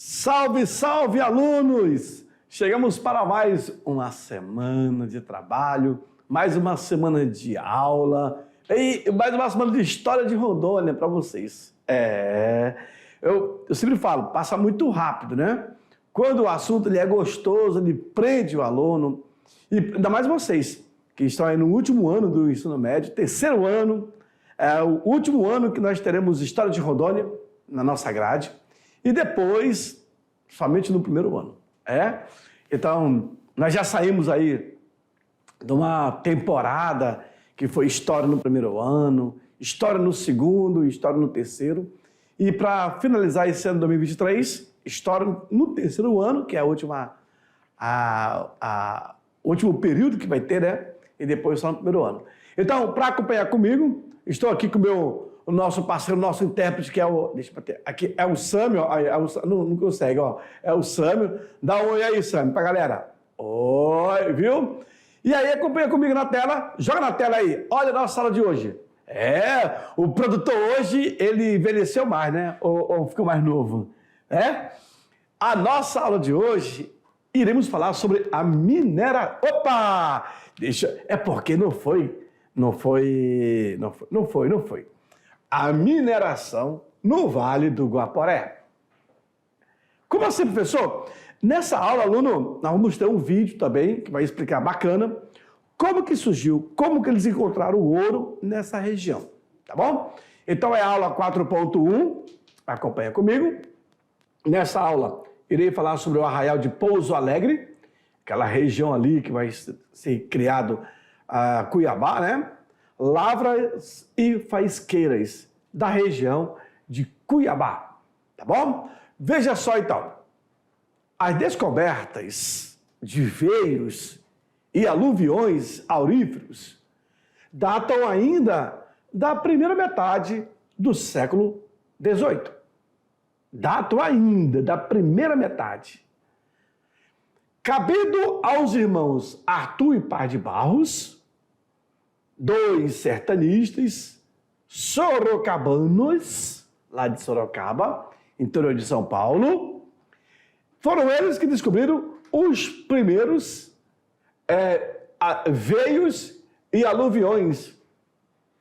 Salve, salve, alunos! Chegamos para mais uma semana de trabalho, mais uma semana de aula e mais uma semana de história de Rondônia para vocês. Eu sempre falo, passa muito rápido, né? Quando o assunto ele é gostoso, ele prende o aluno, e ainda mais vocês, que estão aí no último ano do ensino médio, terceiro ano, é o último ano que nós teremos história de Rondônia na nossa grade, e depois, somente no primeiro ano. Então, nós já saímos aí de uma temporada que foi história no primeiro ano, história no segundo, história no terceiro, e para finalizar esse ano de 2023, história no terceiro ano, que é o último período que vai ter, né? E depois só no primeiro ano. Então, para acompanhar comigo, estou aqui com o nosso parceiro, nosso intérprete, que é o... Deixa eu bater. Aqui é o Sâmio, não consegue, ó. É o Sâmio. Dá um oi aí, Sâmio, pra galera. Oi, viu? E aí, acompanha comigo na tela, joga na tela aí. Olha a nossa sala de hoje. O produtor hoje, ele envelheceu mais, né? Ou ficou mais novo? A nossa aula de hoje, iremos falar sobre a mineração. Opa! Porque não foi. A mineração no Vale do Guaporé. Como assim, professor? Nessa aula, aluno, nós vamos ter um vídeo também que vai explicar bacana como que surgiu, como que eles encontraram o ouro nessa região, tá bom? Então é a aula 4.1, acompanha comigo. Nessa aula, irei falar sobre o arraial de Pouso Alegre, aquela região ali que vai ser criado a Cuiabá, né? Lavras e faisqueiras da região de Cuiabá, tá bom? Veja só então, as descobertas de veios e aluviões auríferos datam ainda da primeira metade do século XVIII. Datam ainda da primeira metade. Cabendo aos irmãos Arthur e Paz de Barros, dois sertanistas sorocabanos, lá de Sorocaba, interior de São Paulo, foram eles que descobriram os primeiros veios e aluviões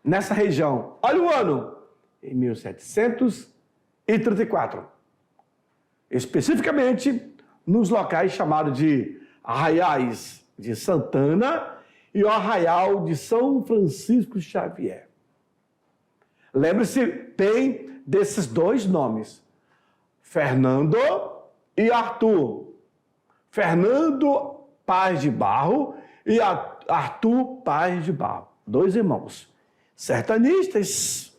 nessa região. Olha o ano, em 1734. Especificamente nos locais chamados de Arraiais de Santana e o Arraial de São Francisco Xavier. Lembre-se bem desses dois nomes, Fernando e Arthur. Fernando Paz de Barro e Arthur Paz de Barro. Dois irmãos. Sertanistas,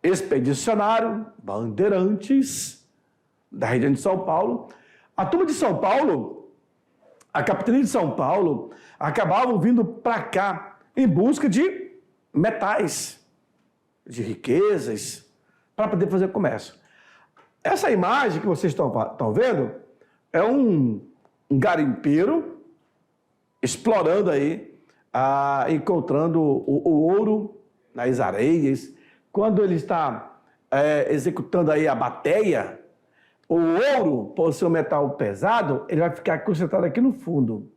expedicionário, bandeirantes da região de São Paulo. A turma de São Paulo, a capitania de São Paulo, acabavam vindo para cá em busca de metais, de riquezas, para poder fazer comércio. Essa imagem que vocês estão vendo é um garimpeiro explorando aí, encontrando o ouro nas areias. Quando ele está executando aí a bateia, o ouro, por ser um metal pesado, ele vai ficar concentrado aqui no fundo,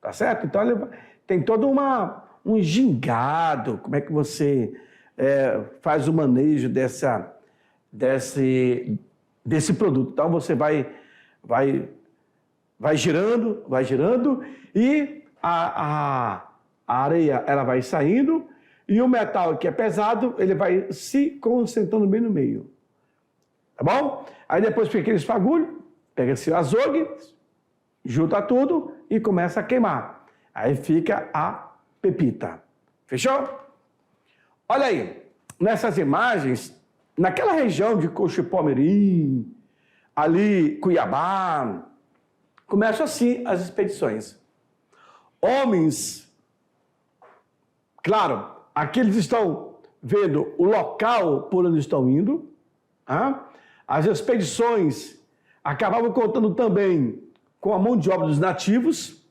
tá certo? Então ele tem todo um gingado, como é que você faz o manejo desse produto. Então você vai girando e a areia ela vai saindo e o metal que é pesado, ele vai se concentrando bem no meio. Tá bom? Aí depois fica aquele esfagulho, pega esse açougue, junta tudo e começa a queimar. Aí fica a pepita. Fechou? Olha aí, nessas imagens, naquela região de Cochipó-Mirim, ali Cuiabá, começam assim as expedições. Homens, claro, aqui eles estão vendo o local por onde estão indo. As expedições acabavam contando também com a mão de obra dos nativos,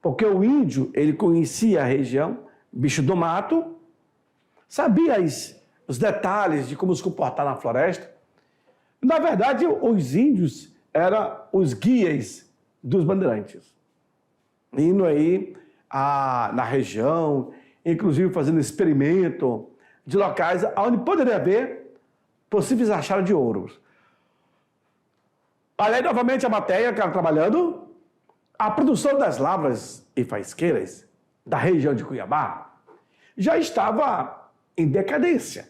porque o índio, ele conhecia a região, bicho do mato, sabia os detalhes de como se comportar na floresta. Na verdade, os índios eram os guias dos bandeirantes. Indo aí na região, inclusive fazendo experimento de locais onde poderia haver possíveis achados de ouro. Olha aí novamente a matéria que ela trabalhando. A produção das lavras e faisqueiras da região de Cuiabá já estava em decadência,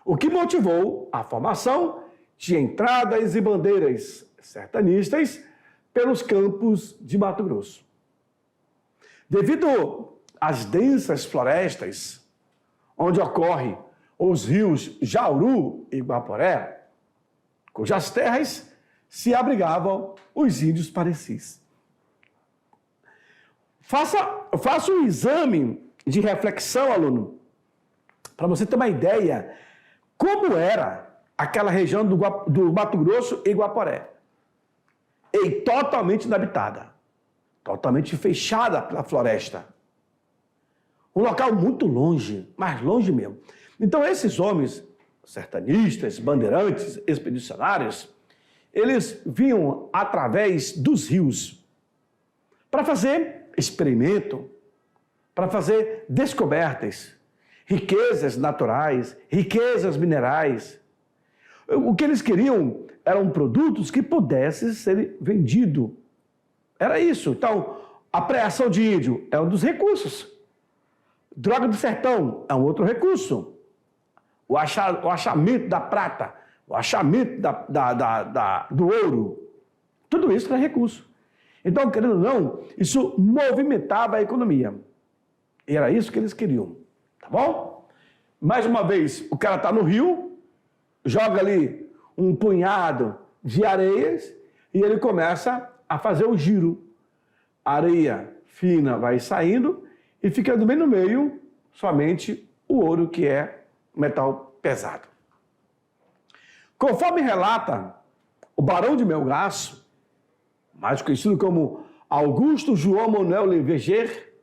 o que motivou a formação de entradas e bandeiras sertanistas pelos campos de Mato Grosso. Devido às densas florestas, onde ocorrem os rios Jauru e Guaporé, cujas terras se abrigavam os índios parecis. Faça um exame de reflexão, aluno, para você ter uma ideia como era aquela região do Mato Grosso e Guaporé. E totalmente inabitada, totalmente fechada pela floresta. Um local muito longe, mas longe mesmo. Então esses homens, sertanistas, bandeirantes, expedicionários, eles vinham através dos rios para fazer experimento, para fazer descobertas, riquezas naturais, riquezas minerais. O que eles queriam eram produtos que pudessem ser vendidos. Era isso. Então, a preação de índio é um dos recursos. Droga do sertão é um outro recurso. O achamento da prata, o achamento do ouro, tudo isso é recurso. Então, querendo ou não, isso movimentava a economia. E era isso que eles queriam, tá bom? Mais uma vez, o cara está no rio, joga ali um punhado de areias e ele começa a fazer o giro. A areia fina vai saindo e ficando bem no meio somente o ouro, que é metal pesado. Conforme relata o Barão de Melgaço, mais conhecido como Augusto João Manuel Leverger,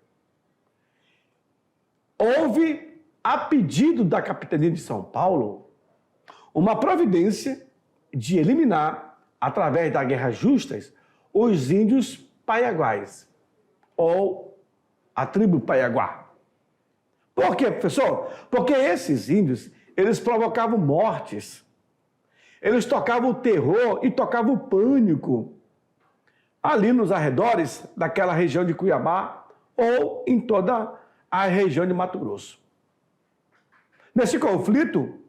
houve, a pedido da capitania de São Paulo, uma providência de eliminar, através da guerra justas, os índios paiaguás, ou a tribo Paiaguá. Por quê, professor? Porque esses índios, eles provocavam mortes, eles tocavam o terror e tocavam o pânico ali nos arredores daquela região de Cuiabá ou em toda a região de Mato Grosso. Nesse conflito,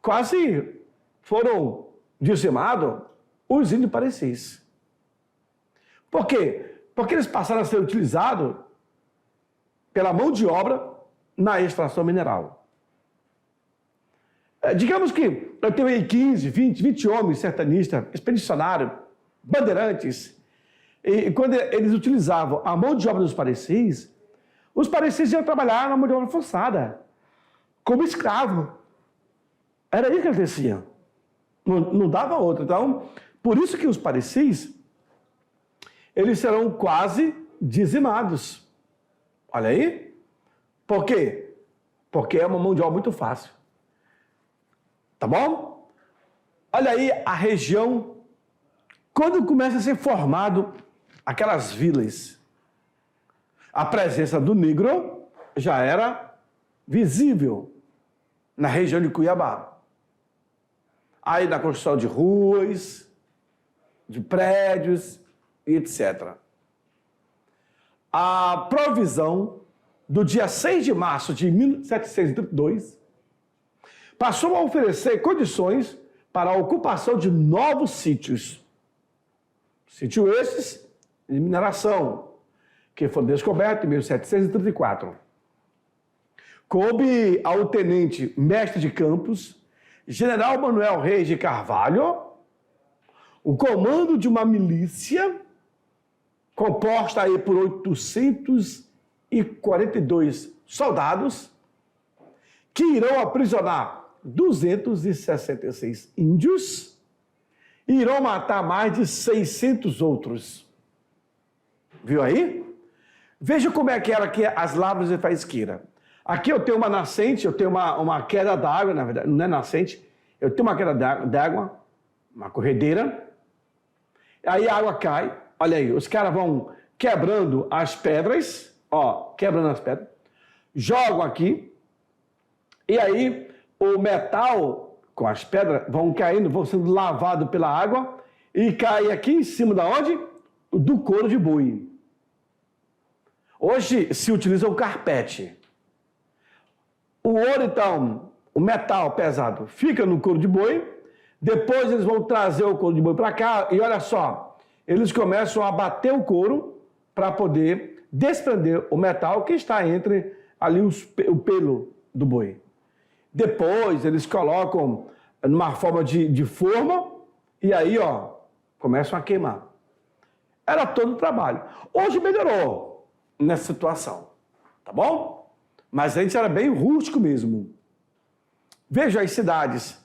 quase foram dizimados os índios parecis. Por quê? Porque eles passaram a ser utilizados pela mão de obra na extração mineral. Digamos que eu tenho aí 15, 20 homens sertanistas, expedicionários, bandeirantes, e quando eles utilizavam a mão de obra dos parecis, os parecis iam trabalhar na mão de obra forçada, como escravo. Era isso que eles desciam. Não dava outra. Então, por isso que os parecis, eles serão quase dizimados. Olha aí. Por quê? Porque é uma mão de obra muito fácil. Tá bom? Olha aí a região, quando começa a ser formado aquelas vilas, a presença do negro já era visível na região de Cuiabá. Aí na construção de ruas, de prédios e etc. A provisão do dia 6 de março de 1732 passou a oferecer condições para a ocupação de novos sítios. Sítios esses de mineração, que foram descobertos em 1734. Coube ao tenente mestre de campos, general Manuel Reis de Carvalho, o comando de uma milícia composta aí por 842 soldados que irão aprisionar 266 índios e irão matar mais de 600 outros. Viu aí? Veja como é que era aqui as lavras de faisqueira. Aqui eu tenho uma nascente, eu tenho uma queda d'água, na verdade, não é nascente, Eu tenho uma queda d'água, uma corredeira, aí a água cai, olha aí, os caras vão quebrando as pedras, ó, quebrando as pedras, jogam aqui, e aí o metal com as pedras vão caindo, vão sendo lavados pela água, e cai aqui em cima da onde? Do couro de boi. Hoje se utiliza o carpete. O ouro, então, o metal pesado, fica no couro de boi, depois eles vão trazer o couro de boi para cá, e olha só, eles começam a bater o couro para poder desprender o metal que está entre ali o pelo do boi. Depois eles colocam numa forma de forma, e aí, ó, começam a queimar. Era todo o trabalho. Hoje melhorou nessa situação, tá bom? Mas antes era bem rústico mesmo. Veja as cidades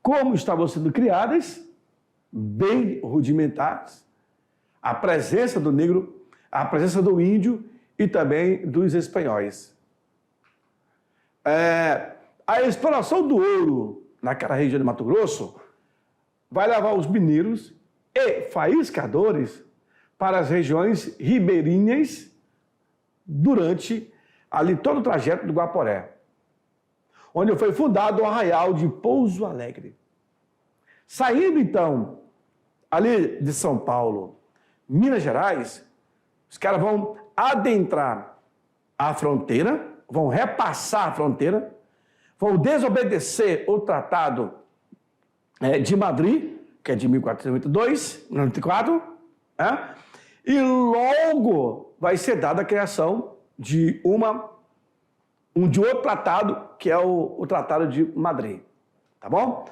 como estavam sendo criadas, bem rudimentares, a presença do negro, a presença do índio e também dos espanhóis. A exploração do ouro naquela região de Mato Grosso vai levar os mineiros e faiscadores para as regiões ribeirinhas durante ali todo o trajeto do Guaporé, onde foi fundado o Arraial de Pouso Alegre. Saindo, então, ali de São Paulo, Minas Gerais, os caras vão adentrar a fronteira, vão repassar a fronteira, vão desobedecer o Tratado de Madrid, que é de 1492, 94, e logo vai ser dada a criação de outro tratado, que é o Tratado de Madrid, tá bom?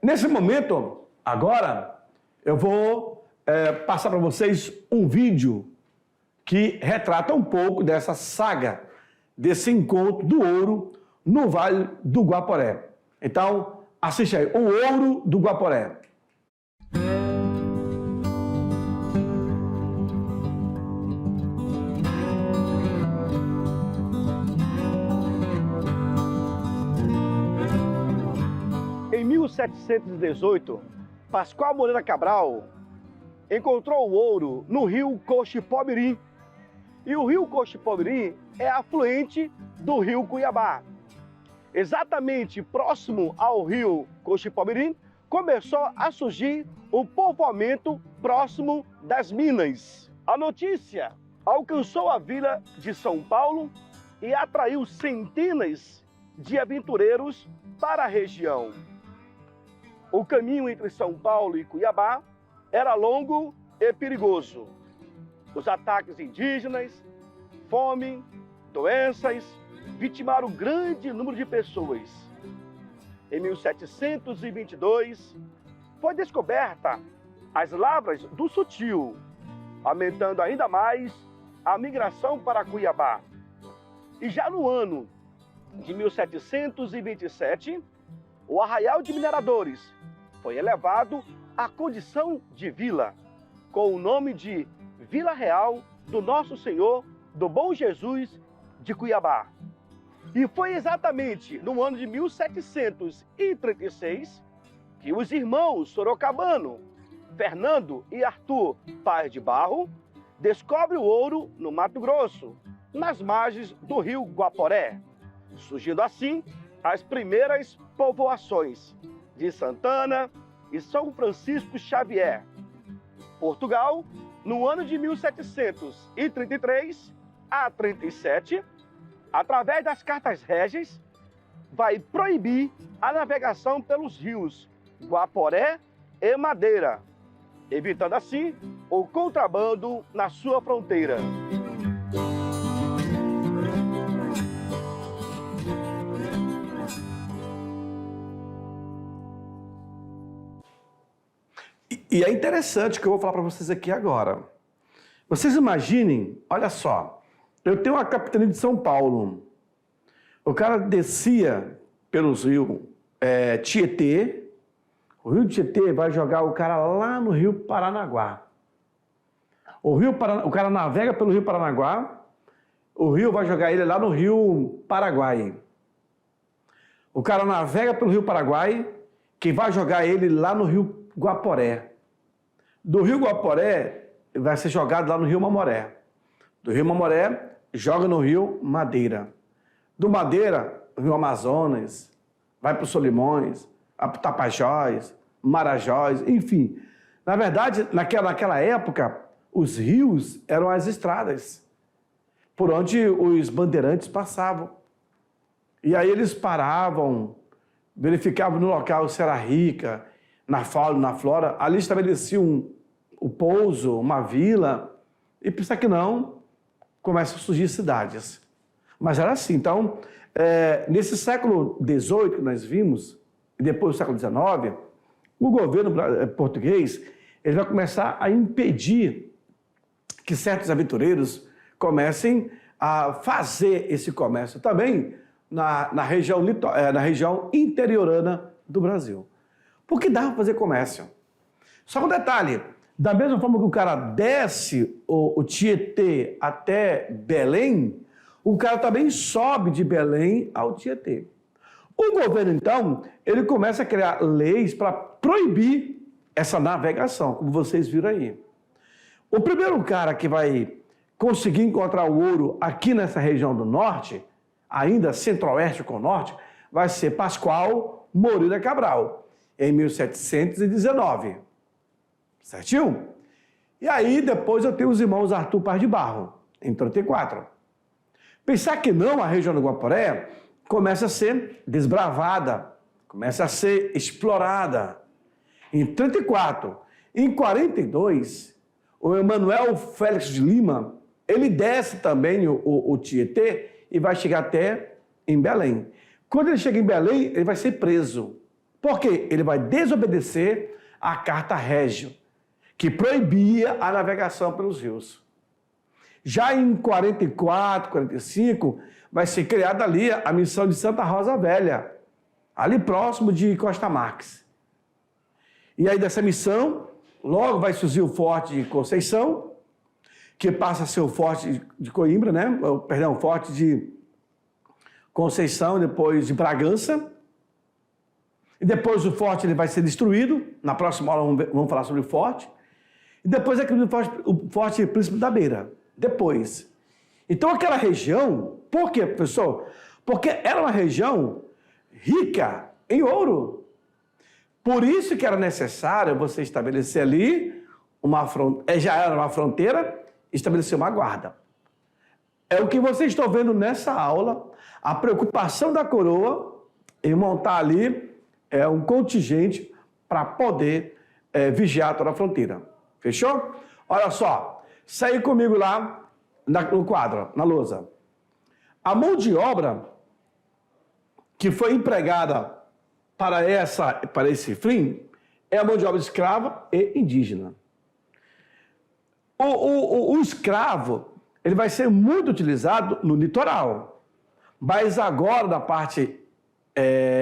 Nesse momento, agora, eu vou passar para vocês um vídeo que retrata um pouco dessa saga, desse encontro do ouro no Vale do Guaporé. Então, assiste aí, o Ouro do Guaporé. Em 1718, Pascoal Moreira Cabral encontrou o ouro no rio Coxipó-Mirim. E o rio Coxipó-Mirim é afluente do rio Cuiabá. Exatamente próximo ao rio Coxipó-Mirim, começou a surgir o povoamento próximo das minas. A notícia alcançou a vila de São Paulo e atraiu centenas de aventureiros para a região. O caminho entre São Paulo e Cuiabá era longo e perigoso. Os ataques indígenas, fome, doenças, vitimaram um grande número de pessoas. Em 1722, foi descoberta as lavras do Sutil, aumentando ainda mais a migração para Cuiabá. E já no ano de 1727, o Arraial de Mineradores foi elevado à condição de vila, com o nome de Vila Real do Nosso Senhor do Bom Jesus de Cuiabá. E foi exatamente no ano de 1736 que os irmãos Sorocabano, Fernando e Arthur Paz de Barro, descobrem o ouro no Mato Grosso, nas margens do rio Guaporé, surgindo assim as primeiras povoações de Santana e São Francisco Xavier. Portugal, no ano de 1733 a 37, através das cartas régias, vai proibir a navegação pelos rios Guaporé e Madeira, evitando assim o contrabando na sua fronteira. E é interessante o que eu vou falar para vocês aqui agora. Vocês imaginem, olha só, eu tenho uma capitania de São Paulo. O cara descia pelos rios Tietê. O rio Tietê vai jogar o cara lá no rio Paranaguá. O cara navega pelo rio Paranaguá, o rio vai jogar ele lá no rio Paraguai. O cara navega pelo Rio Paraguai, que vai jogar ele lá no Rio Guaporé. Do Rio Guaporé, vai ser jogado lá no Rio Mamoré. Do Rio Mamoré, joga no Rio Madeira. Do Madeira, Rio Amazonas, vai para o Solimões, vai para o Tapajós, Marajós, enfim. Na verdade, naquela época, os rios eram as estradas por onde os bandeirantes passavam. E aí eles paravam, verificavam no local se era rica, na fauna, na flora, ali estabeleciam o pouso, uma vila, e pensa que não, começam a surgir cidades. Mas era assim. Então, nesse século XVIII que nós vimos, e depois do século XIX, o governo português ele vai começar a impedir que certos aventureiros comecem a fazer esse comércio também na região interiorana do Brasil. Porque dá para fazer comércio. Só um detalhe, da mesma forma que o cara desce o Tietê até Belém, o cara também sobe de Belém ao Tietê. O governo, então, ele começa a criar leis para proibir essa navegação, como vocês viram aí. O primeiro cara que vai conseguir encontrar o ouro aqui nessa região do norte, ainda centro-oeste com norte, vai ser Pascoal Moreira Cabral, em 1719. Certinho? E aí, depois eu tenho os irmãos Arthur Paz de Barro, em 34. Pensar que não, a região do Guaporé começa a ser desbravada, começa a ser explorada. Em 34, em 42, o Emanuel Félix de Lima, ele desce também o Tietê e vai chegar até em Belém. Quando ele chega em Belém, ele vai ser preso. Por quê? Ele vai desobedecer a Carta Régio, que proibia a navegação pelos rios. Já em 44, 45, vai ser criada ali a missão de Santa Rosa Velha, ali próximo de Costa Marques. E aí dessa missão, logo vai surgir o Forte de Conceição, que passa a ser o Forte de Coimbra, né? Perdão, o Forte de Conceição, depois de Bragança. E depois o forte ele vai ser destruído. Na próxima aula vamos falar sobre o forte. E depois é o Forte Príncipe da Beira. Depois. Então aquela região, por quê, professor? Porque era uma região rica em ouro. Por isso que era necessário você estabelecer ali já era uma fronteira, estabelecer uma guarda. É o que vocês estão vendo nessa aula, a preocupação da coroa em montar ali um contingente para poder vigiar toda a fronteira. Fechou? Olha só, saí comigo lá no quadro, na lousa. A mão de obra que foi empregada para esse fim é a mão de obra escrava e indígena. O escravo ele vai ser muito utilizado no litoral, mas agora na parte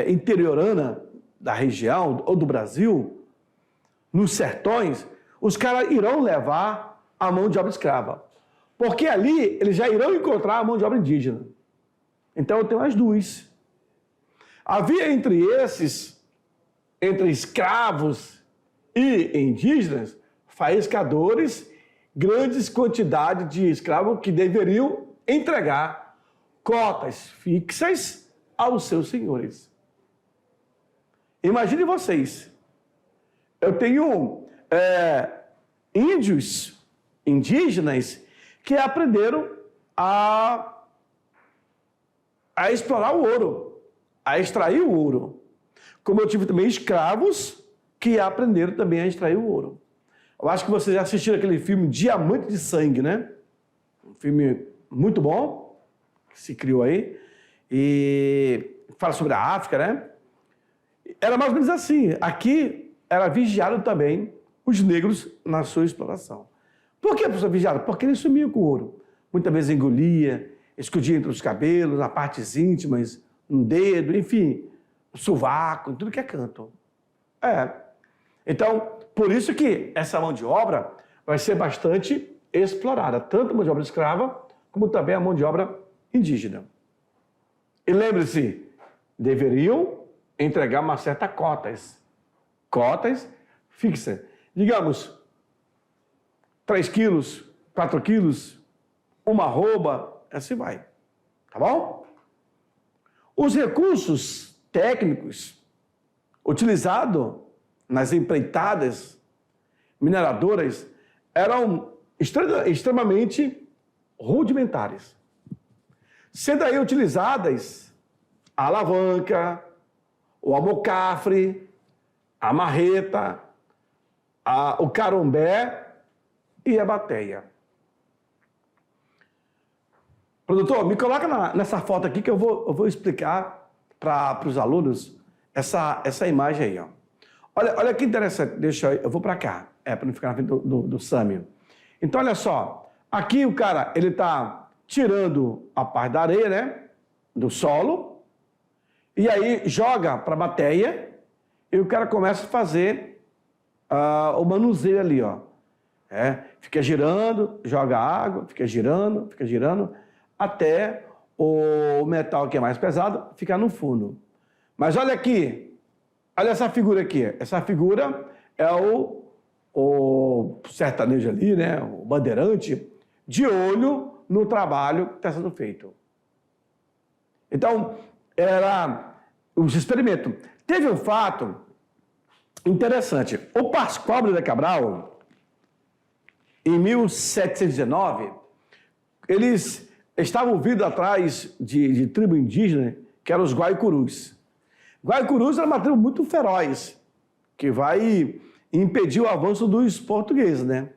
interiorana da região ou do Brasil, nos sertões, os caras irão levar a mão de obra escrava, porque ali eles já irão encontrar a mão de obra indígena. Então eu tenho as duas. Havia entre escravos e indígenas, faiscadores, grandes quantidades de escravos que deveriam entregar cotas fixas aos seus senhores. Imagine vocês, eu tenho índios, indígenas, que aprenderam a explorar o ouro, a extrair o ouro. Como eu tive também escravos que aprenderam também a extrair o ouro. Eu acho que vocês já assistiram aquele filme Diamante de Sangue, né? Um filme muito bom, que se criou aí, e fala sobre a África, né? Era mais ou menos assim. Aqui era vigiado também os negros na sua exploração. Por que a pessoa vigiada? Porque eles sumiam com o ouro. Muitas vezes engolia, escondia entre os cabelos, nas partes íntimas, no dedo, enfim, no sovaco, em tudo que é canto. Então, por isso que essa mão de obra vai ser bastante explorada, tanto a mão de obra escrava, como também a mão de obra indígena. E lembre-se, deveriam entregar uma certa cotas fixas. Digamos, 3 quilos, 4 quilos, uma arroba, assim vai. Tá bom? Os recursos técnicos utilizados nas empreitadas mineradoras eram extremamente rudimentares, sendo aí utilizadas a alavanca, o almocafre, a marreta, o carombé e a bateia. Produtor, me coloca nessa foto aqui que eu vou explicar para os alunos essa imagem aí, ó. Olha que interessante, eu vou para cá, para não ficar na frente do Sâmio. Então, olha só, aqui o cara, ele está tirando a parte da areia, né, do solo, e aí joga para a bateia, e o cara começa a fazer o manuseio ali, ó. Fica girando, joga água, fica girando, até o metal que é mais pesado ficar no fundo. Mas olha aqui, olha essa figura aqui. Essa figura é o sertanejo ali, né? O bandeirante, de olho no trabalho que está sendo feito. Então, era os experimentos. Teve um fato interessante. O Pascoal Moreira Cabral, em 1719, eles estavam vindo atrás de tribo indígena, que eram os Guaicurus. Guaicurus era uma tribo muito feroz, que vai impedir o avanço dos portugueses, né?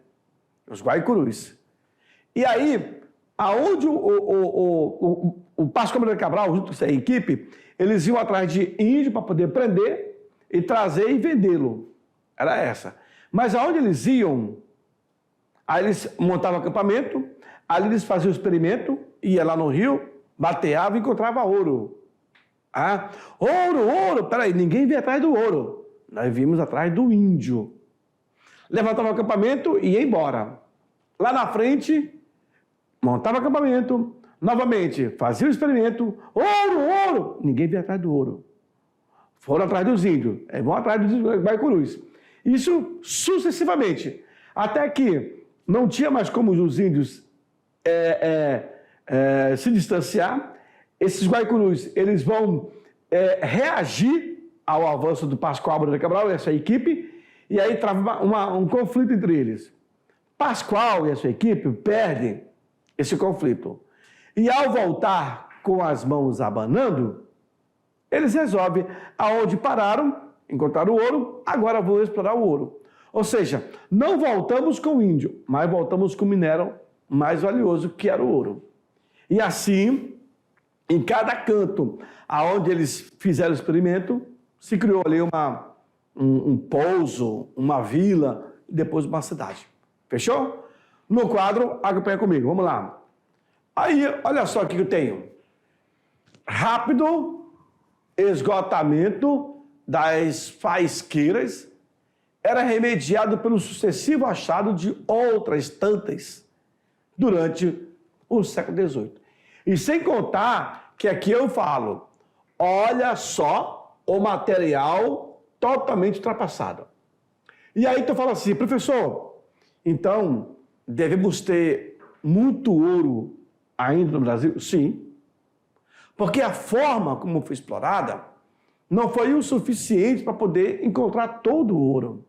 Os Guaicurus. E aí, aonde o Pascoal Moreira Cabral, junto com essa equipe, eles iam atrás de índio para poder prender e trazer e vendê-lo. Era essa. Mas aonde eles iam, aí eles montavam acampamento, ali eles faziam o experimento, ia lá no rio, bateava e encontrava ouro. Ouro! Peraí, ninguém veio atrás do ouro. Nós vimos atrás do índio. Levantava o acampamento e ia embora. Lá na frente, montava o acampamento, novamente, fazia o experimento, ouro! Ninguém veio atrás do ouro. Foram atrás dos índios, vão atrás dos Guaicurus. Isso sucessivamente, até que não tinha mais como os índios se distanciar. Esses Guaicurus, eles vão reagir ao avanço do Pascoal Moreira Cabral e essa equipe, e aí trava um conflito entre eles. Pascoal e a sua equipe perdem esse conflito. E ao voltar com as mãos abanando, eles resolvem aonde pararam, encontraram o ouro, agora vou explorar o ouro. Ou seja, não voltamos com o índio, mas voltamos com o minério mais valioso, que era o ouro. E assim, em cada canto aonde eles fizeram o experimento, se criou ali um pouso, uma vila, e depois uma cidade. Fechou? No quadro, acompanha comigo, vamos lá. Aí, olha só o que eu tenho. Rápido esgotamento das faisqueiras era remediado pelo sucessivo achado de outras tantas durante o século XVIII. E sem contar que aqui eu falo, olha só o material totalmente ultrapassado. E aí tu fala assim, professor, então devemos ter muito ouro ainda no Brasil? Sim. Porque a forma como foi explorada não foi o suficiente para poder encontrar todo o ouro.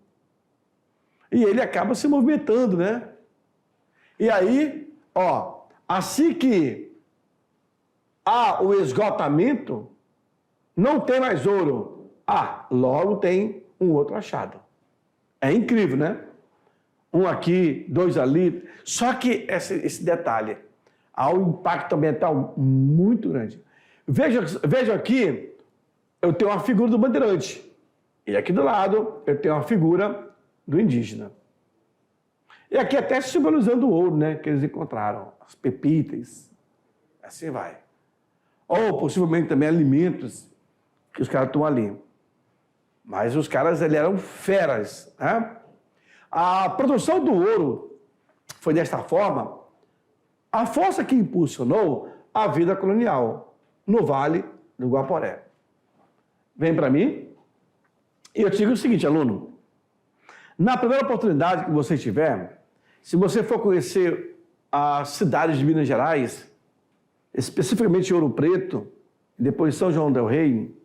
E ele acaba se movimentando, né? E aí, assim que há o esgotamento, não tem mais ouro. Logo tem um outro achado. É incrível, né? Um aqui, 2 ali. Só que esse detalhe, há um impacto ambiental muito grande. Veja aqui, eu tenho uma figura do bandeirante. E aqui do lado, eu tenho uma figura do indígena. E aqui até simbolizando o ouro, né? Que eles encontraram. As pepitas. Assim vai. Ou possivelmente também alimentos que os caras estão ali. Mas os caras, eles eram feras, né? A produção do ouro foi desta forma a força que impulsionou a vida colonial no Vale do Guaporé. vem para mim e eu te digo o seguinte, aluno. Na primeira oportunidade que você tiver, se você for conhecer as cidades de Minas Gerais, especificamente Ouro Preto, depois São João del Rei,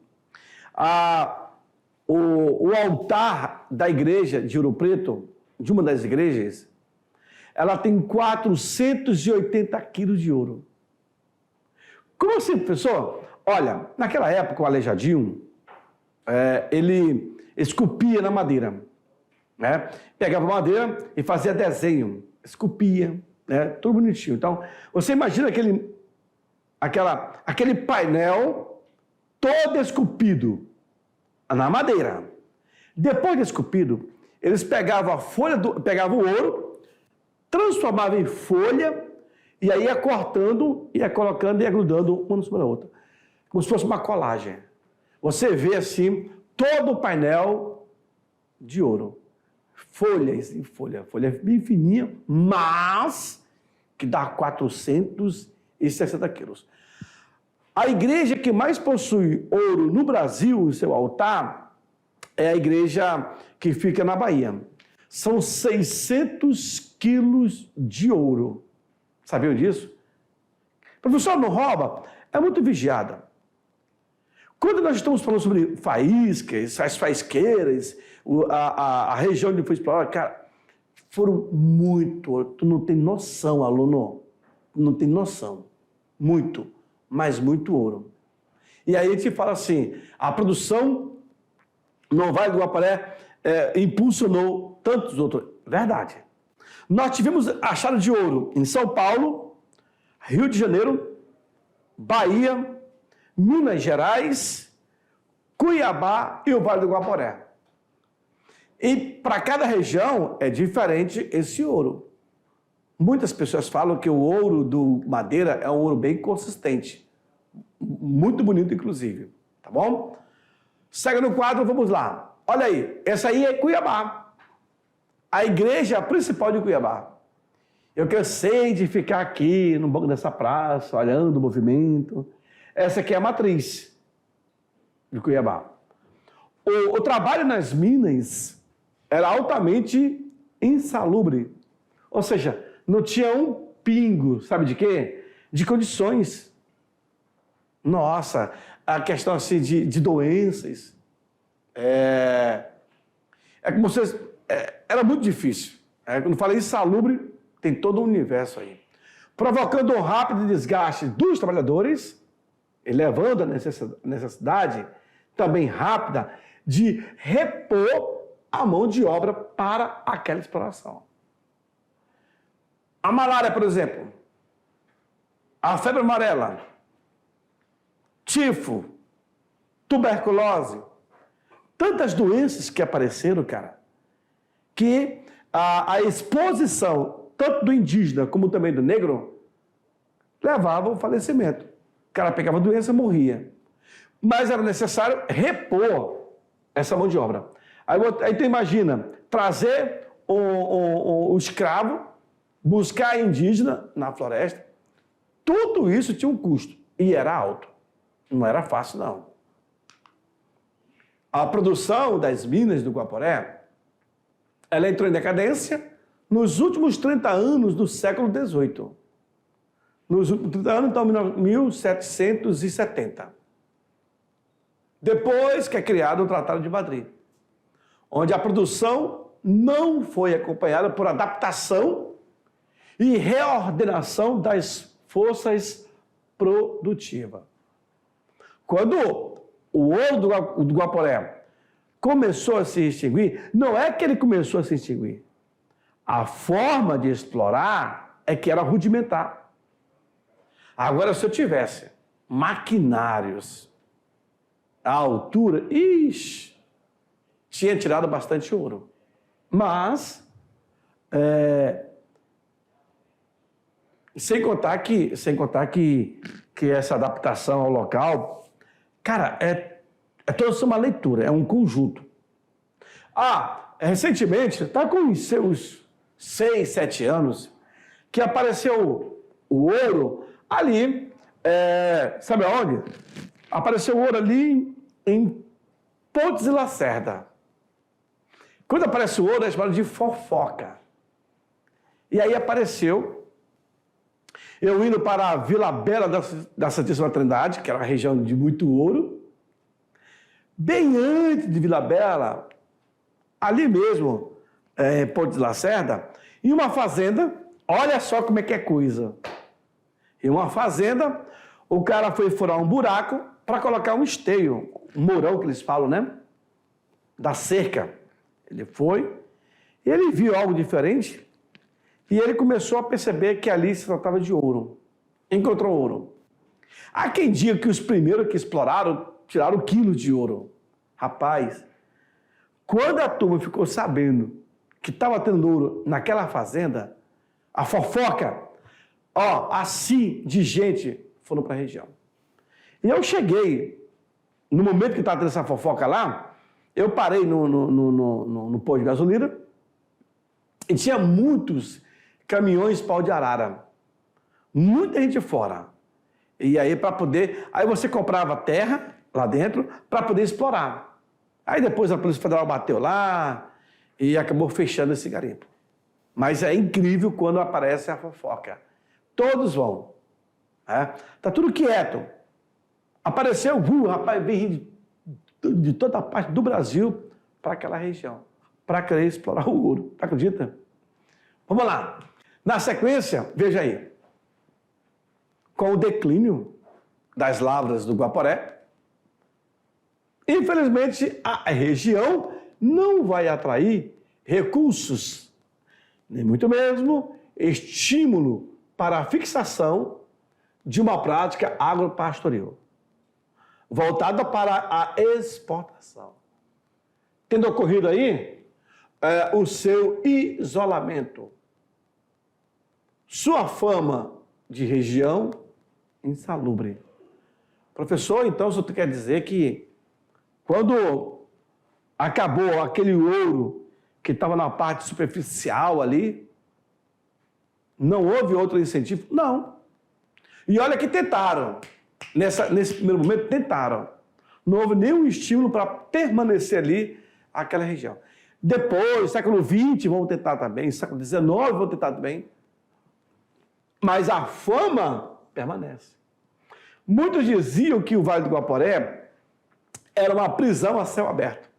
o altar da igreja de Ouro Preto, de uma das igrejas, ela tem 480 quilos de ouro. Como assim, professor? Olha, naquela época o aleijadinho, ele esculpia na madeira, né? Pegava madeira e fazia desenho, esculpia, né? Tudo bonitinho. Então, você imagina aquele painel todo esculpido na madeira. Depois de esculpido, eles pegavam pegavam o ouro, transformavam em folha e aí ia cortando, ia colocando e ia grudando uma sobre a outra. Como se fosse uma colagem. Você vê assim todo o painel de ouro. Folhas em folha bem fininha, mas que dá 460 quilos. A igreja que mais possui ouro no Brasil, em seu altar, é a igreja que fica na Bahia. São 600 quilos de ouro. Sabiam disso? Professor, não rouba? É muito vigiada. Quando nós estamos falando sobre faíscas, as faisqueiras, a região onde foi explorada, cara, foram muito. Tu não tem noção, aluno. Não tem noção. Muito, mas muito ouro. E aí a gente fala assim, a produção no Vale do Guaporé impulsionou tantos outros. Verdade. Nós tivemos achado de ouro em São Paulo, Rio de Janeiro, Bahia, Minas Gerais, Cuiabá e o Vale do Guaporé. E para cada região é diferente esse ouro. Muitas pessoas falam que o ouro do Madeira é um ouro bem consistente. Muito bonito, inclusive. Tá bom? Segue no quadro, vamos lá. Olha aí, essa aí é Cuiabá. A igreja principal de Cuiabá. Eu cansei de ficar aqui no banco dessa praça, olhando o movimento. Essa aqui é a matriz de Cuiabá. O trabalho nas minas era altamente insalubre. Ou seja, não tinha um pingo, sabe de quê? De condições. Nossa, a questão assim de doenças. Como vocês... era muito difícil. Quando fala insalubre, tem todo um universo aí. Provocando um rápido desgaste dos trabalhadores, elevando a necessidade também rápida de repor a mão de obra para aquela exploração. A malária, por exemplo, a febre amarela, tifo, tuberculose, tantas doenças que apareceram, cara, que a exposição, tanto do indígena como também do negro, levava ao falecimento. O cara pegava doença e morria. Mas era necessário repor essa mão de obra. Aí tu imagina, trazer o escravo, buscar indígena na floresta, tudo isso tinha um custo e era alto. Não era fácil, não. A produção das minas do Guaporé, ela entrou em decadência nos últimos 30 anos do século XVIII. Nos últimos 30 anos, então, 1770. Depois que é criado o Tratado de Madrid, onde a produção não foi acompanhada por adaptação e reordenação das forças produtivas. Quando o ouro do Guaporé começou a se extinguir, não é que ele começou a se extinguir. A forma de explorar é que era rudimentar. Agora, se eu tivesse maquinários à altura, tinha tirado bastante ouro. Mas, sem contar que essa adaptação ao local, cara, é toda uma leitura, é um conjunto. Recentemente, está com os seus 6, 7 anos, que apareceu o ouro ali, sabe aonde? Apareceu ouro ali em Pontes e Lacerda. Quando aparece o ouro, é chamado de fofoca. E aí apareceu, eu indo para a Vila Bela da Santíssima Trindade, que era uma região de muito ouro. Bem antes de Vila Bela, ali mesmo, Pontes e Lacerda, em uma fazenda, olha só como é que é coisa. Em uma fazenda, o cara foi furar um buraco para colocar um esteio, um mourão que eles falam, né? Da cerca. Ele foi, ele viu algo diferente e ele começou a perceber que ali se tratava de ouro. Encontrou ouro. Há quem diga que os primeiros que exploraram tiraram quilos de ouro. Rapaz, quando a turma ficou sabendo que estava tendo ouro naquela fazenda, a fofoca, assim de gente foram para a região. E eu cheguei, no momento que estava tendo essa fofoca lá, eu parei no posto de gasolina e tinha muitos caminhões pau de arara. Muita gente fora. E aí aí você comprava terra lá dentro para poder explorar. Aí depois a Polícia Federal bateu lá e acabou fechando esse garimpo. Mas é incrível quando aparece a fofoca. Todos vão. Tá tudo quieto. Apareceu, rapaz, vem de toda a parte do Brasil para aquela região, para querer explorar o ouro. Acredita? Vamos lá. Na sequência, veja aí. Com o declínio das lavras do Guaporé, infelizmente, a região não vai atrair recursos, nem muito mesmo estímulo para a fixação de uma prática agropastoril, voltada para a exportação. Tendo ocorrido aí o seu isolamento, sua fama de região insalubre. Professor, então, você quer dizer que quando acabou aquele ouro que estava na parte superficial ali, não houve outro incentivo? Não. E olha que tentaram. Nesse primeiro momento, tentaram. Não houve nenhum estímulo para permanecer ali aquela região. Depois, século XX, vão tentar também, século XIX vão tentar também. Mas a fama permanece. Muitos diziam que o Vale do Guaporé era uma prisão a céu aberto.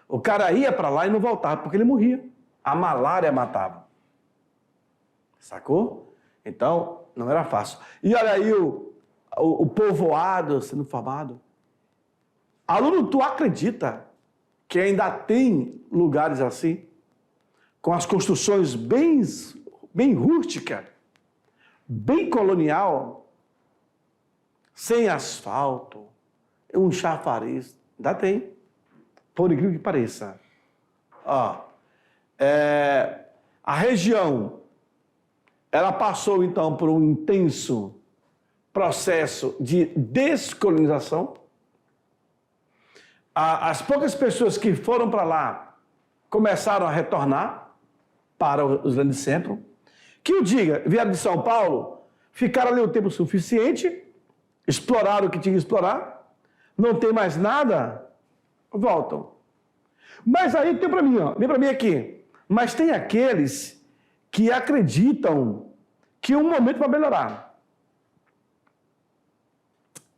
O cara ia para lá e não voltava, porque ele morria. A malária matava. Sacou? Então, não era fácil. E olha aí o povoado sendo formado. Aluno, tu acredita que ainda tem lugares assim, com as construções bem rústica, bem colonial, sem asfalto, um chafariz? Ainda tem, por incrível que pareça. A região, ela passou então por um intenso processo de descolonização. As poucas pessoas que foram para lá começaram a retornar para os grandes centros. Que eu diga, vieram de São Paulo, ficaram ali o tempo suficiente, exploraram o que tinha que explorar, não tem mais nada, voltam. Mas aí tem para mim, vem para mim aqui. Mas tem aqueles que acreditam que um momento vai melhorar.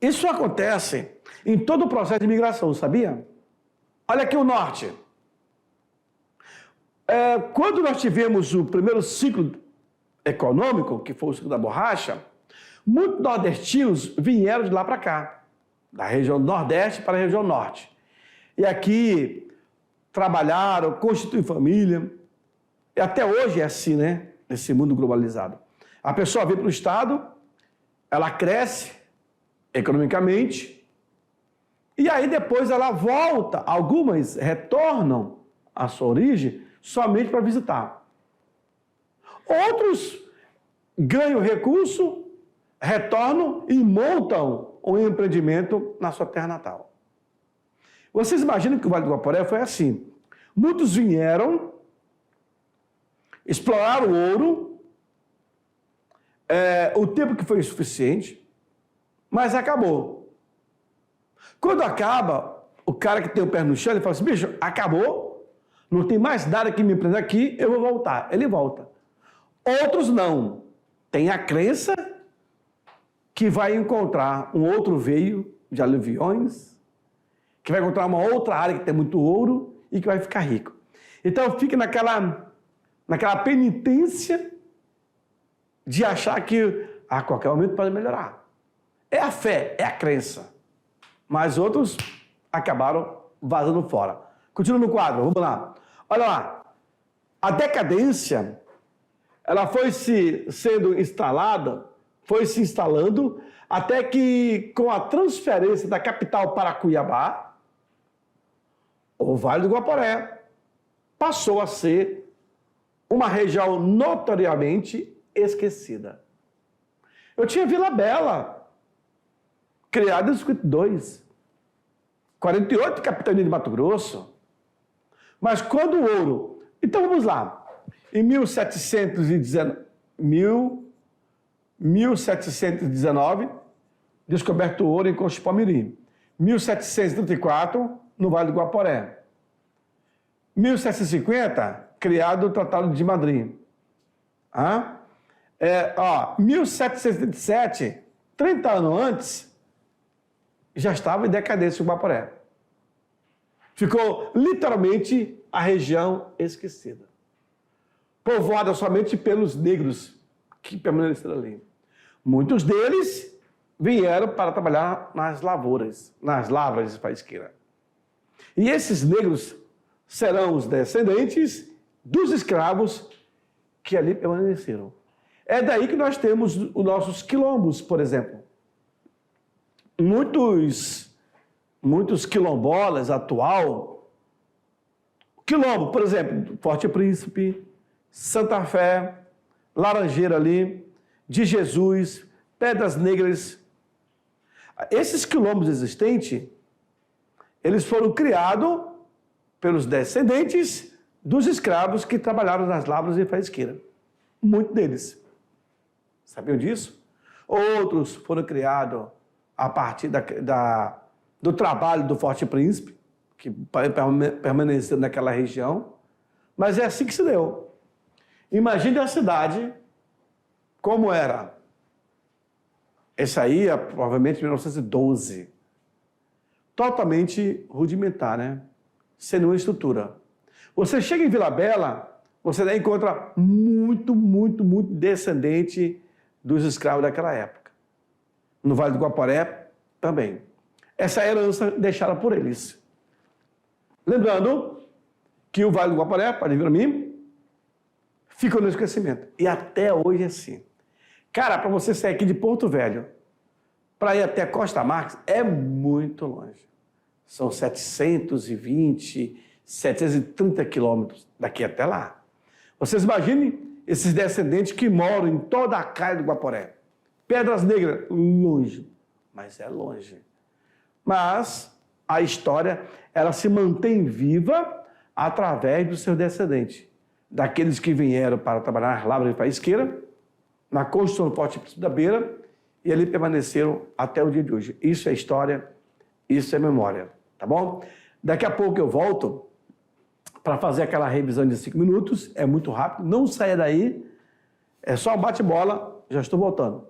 Isso acontece em todo o processo de migração, sabia? Olha aqui o norte. Quando nós tivemos o primeiro ciclo econômico, que foi o ciclo da borracha, muitos nordestinos vieram de lá para cá, da região nordeste para a região norte. E aqui trabalharam, constituíram família. E até hoje é assim, né? Nesse mundo globalizado. A pessoa vem para o estado, ela cresce economicamente, e aí depois ela volta. Algumas retornam à sua origem somente para visitar. Outros ganham recurso, retornam e montam um empreendimento na sua terra natal. Vocês imaginam que o Vale do Guaporé foi assim. Muitos vieram, exploraram o ouro, o tempo que foi suficiente, mas acabou. Quando acaba, O cara que tem o pé no chão, ele fala assim, bicho, acabou, não tem mais nada que me prenda aqui, eu vou voltar. Ele volta. Outros não. Tem a crença que vai encontrar um outro veio de aluviões, que vai encontrar uma outra área que tem muito ouro e que vai ficar rico. Então fica naquela penitência de achar que a qualquer momento pode melhorar. É a fé, é a crença. Mas outros acabaram vazando fora. Continua no quadro, vamos lá. Olha lá. A decadência, ela foi sendo instalada, foi se instalando, até que com a transferência da capital para Cuiabá, o Vale do Guaporé passou a ser uma região notoriamente esquecida. Eu tinha Vila Bela, criada em 52, 48 capitania de Mato Grosso. Mas quando o ouro... Então vamos lá. Em 1719, descoberto o ouro em Cochipó-Mirim. 1734, no Vale do Guaporé. 1750, criado o Tratado de Madrid. 1777, 30 anos antes, já estava em decadência o Guaporé. Ficou literalmente a região esquecida, povoada somente pelos negros que permaneceram ali. Muitos deles vieram para trabalhar nas lavouras de faisqueira. E esses negros serão os descendentes dos escravos que ali permaneceram. É daí que nós temos os nossos quilombos, por exemplo. Muitos quilombolas atual, quilombo, por exemplo, Forte Príncipe, Santa Fé, Laranjeira ali, de Jesus, Pedras Negras. Esses quilombos existentes, eles foram criados pelos descendentes dos escravos que trabalharam nas lavras e faisqueira. Muitos deles. Sabiam disso? Outros foram criados a partir do trabalho do Forte Príncipe, que permaneceu naquela região. Mas é assim que se deu. Imagine a cidade como era. Essa aí é provavelmente 1912. Totalmente rudimentar, né? Sem nenhuma estrutura. Você chega em Vila Bela, você daí encontra muito descendente dos escravos daquela época. No Vale do Guaporé, também. Essa herança deixada por eles. Lembrando que o Vale do Guaporé, pode vir a mim, fica no esquecimento. E até hoje é assim. Cara, para você sair aqui de Porto Velho, para ir até Costa Marques, é muito longe. São 730 quilômetros daqui até lá. Vocês imaginem esses descendentes que moram em toda a caia do Guaporé. Pedras Negras, longe, mas é longe. Mas a história, ela se mantém viva através dos seus descendentes. Daqueles que vieram para trabalhar nas lavras de faisqueira, na construção do Forte Príncipe da Beira, e ali permaneceram até o dia de hoje. Isso é história, isso é memória, tá bom? Daqui a pouco eu volto para fazer aquela revisão de 5 minutos, é muito rápido, não saia daí, é só um bate-bola, já estou voltando.